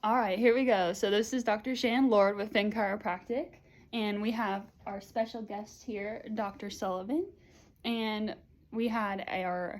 All right, here we go. So this is Dr. Shan Lord with Finn Chiropractic, and we have our special guest here, Dr. Sullivan, and we had our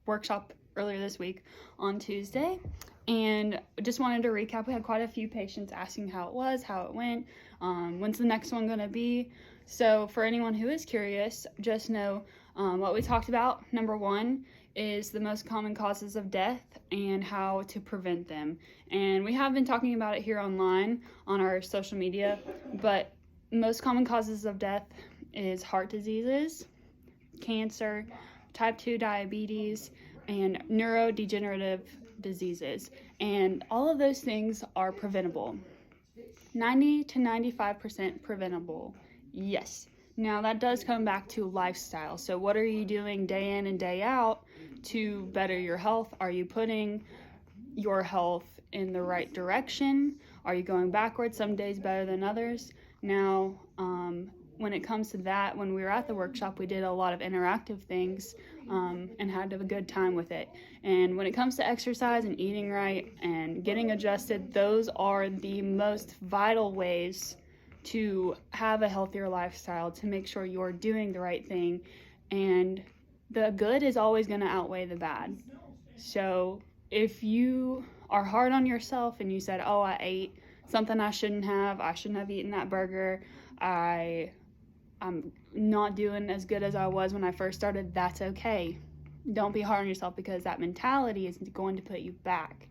workshop earlier this week on Tuesday, and just wanted to recap. We had quite a few patients asking how it was, how it went, when's the next one going to be. So for anyone who is curious, just know what we talked about. Number one is the most common causes of death and how to prevent them. And we have been talking about it here online on our social media, but most common causes of death is heart diseases, cancer, type 2 diabetes, and neurodegenerative diseases. And all of those things are preventable. 90 to 95% preventable. Yes. Now that does come back to lifestyle. So what are you doing day in and day out to better your health? Are you putting your health in the right direction? Are you going backwards? Some days better than others. Now, when it comes to that, when we were at the workshop, we did a lot of interactive things and had a good time with it. And when it comes to exercise and eating right and getting adjusted, those are the most vital ways to have a healthier lifestyle, to make sure you're doing the right thing. And the good is always going to outweigh the bad. So if you are hard on yourself and you said, oh, I ate something I shouldn't have eaten that burger, I'm not doing as good as I was when I first started, that's okay. Don't be hard on yourself, because that mentality is going to put you back.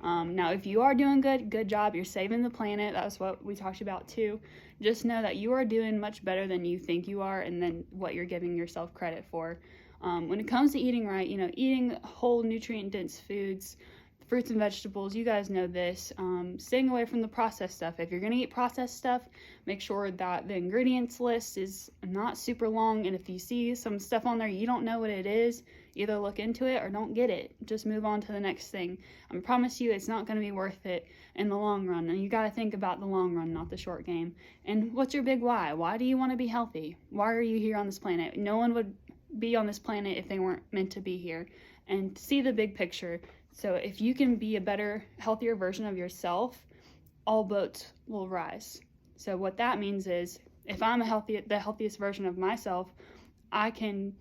Now, if you are doing good job, you're saving the planet. That's what we talked about too. Just know that you are doing much better than you think you are and then what you're giving yourself credit for. When it comes to eating right, eating whole nutrient-dense foods, fruits and vegetables, you guys know this. Staying away from the processed stuff. If you're going to eat processed stuff, make sure that the ingredients list is not super long, and if you see some stuff on there you don't know what it is, either look into it or don't get it. Just move on to the next thing. I promise you it's not going to be worth it in the long run, and you got to think about the long run, not the short game. And what's your big why? Why do you want to be healthy? Why are you here on this planet? No one would be on this planet if they weren't meant to be here. And see the big picture. So if you can be a better, healthier version of yourself, all boats will rise. So what that means is, if I'm the healthiest version of myself, I can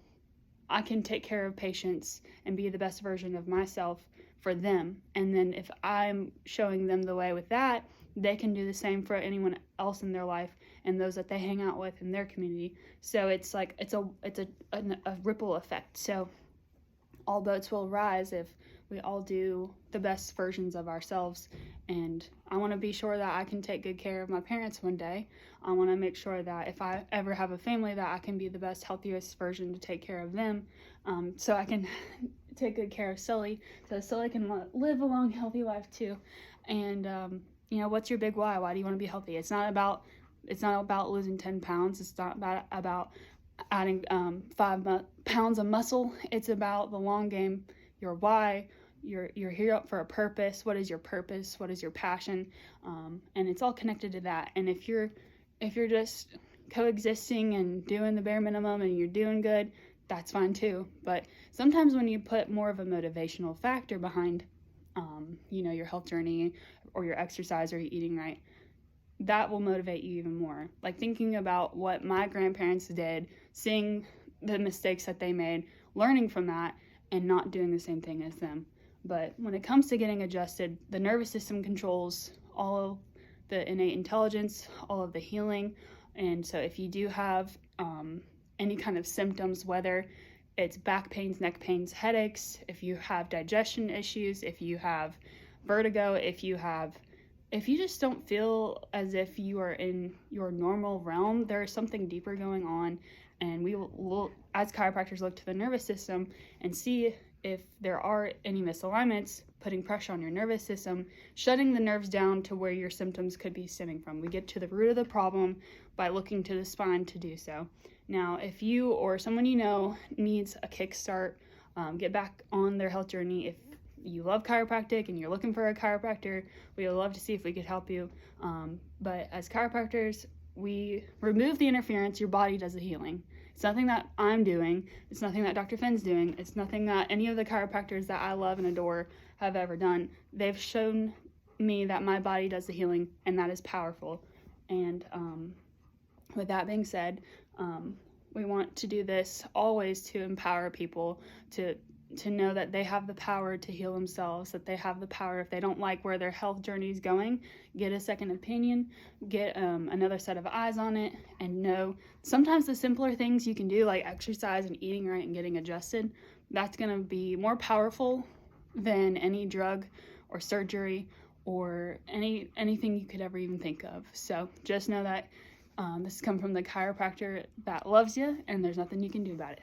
take care of patients and be the best version of myself for them. And then if I'm showing them the way with that, they can do the same for anyone else in their life and those that they hang out with in their community. So it's like it's a ripple effect. So all boats will rise if we all do the best versions of ourselves. And I want to be sure that I can take good care of my parents one day. I want to make sure that if I ever have a family, that I can be the best, healthiest version to take care of them, so I can take good care of Sully, so Sully can live a long, healthy life too. And what's your big why? Why do you want to be healthy? It's not about losing 10 pounds. It's not about adding 5 pounds of muscle. It's about the long game. Your why. You're here for a purpose. What is your purpose? What is your passion? And it's all connected to that. And if you're just coexisting and doing the bare minimum and you're doing good, that's fine too. But sometimes when you put more of a motivational factor behind your health journey or your exercise or your eating right, that will motivate you even more. Like thinking about what my grandparents did, seeing the mistakes that they made, learning from that, and not doing the same thing as them. But when it comes to getting adjusted, the nervous system controls all of the innate intelligence, all of the healing. And so if you do have any kind of symptoms, whether it's back pains, neck pains, headaches, if you have digestion issues, if you have vertigo, if you just don't feel as if you are in your normal realm, there is something deeper going on. And we will, as chiropractors, look to the nervous system and see if there are any misalignments, putting pressure on your nervous system, shutting the nerves down to where your symptoms could be stemming from. We get to the root of the problem by looking to the spine to do so. Now, if you or someone you know needs a kickstart, get back on their health journey, if you love chiropractic and you're looking for a chiropractor, we would love to see if we could help you. But as chiropractors, we remove the interference, your body does the healing. It's nothing that I'm doing. It's nothing that Dr. Finn's doing. It's nothing that any of the chiropractors that I love and adore have ever done. They've shown me that my body does the healing, and that is powerful. And with that being said, we want to do this always to empower people to know that they have the power to heal themselves, that they have the power, if they don't like where their health journey is going, get a second opinion, get another set of eyes on it, and know sometimes the simpler things you can do, like exercise and eating right and getting adjusted, that's going to be more powerful than any drug or surgery or anything you could ever even think of. So just know that this has come from the chiropractor that loves you, and there's nothing you can do about it.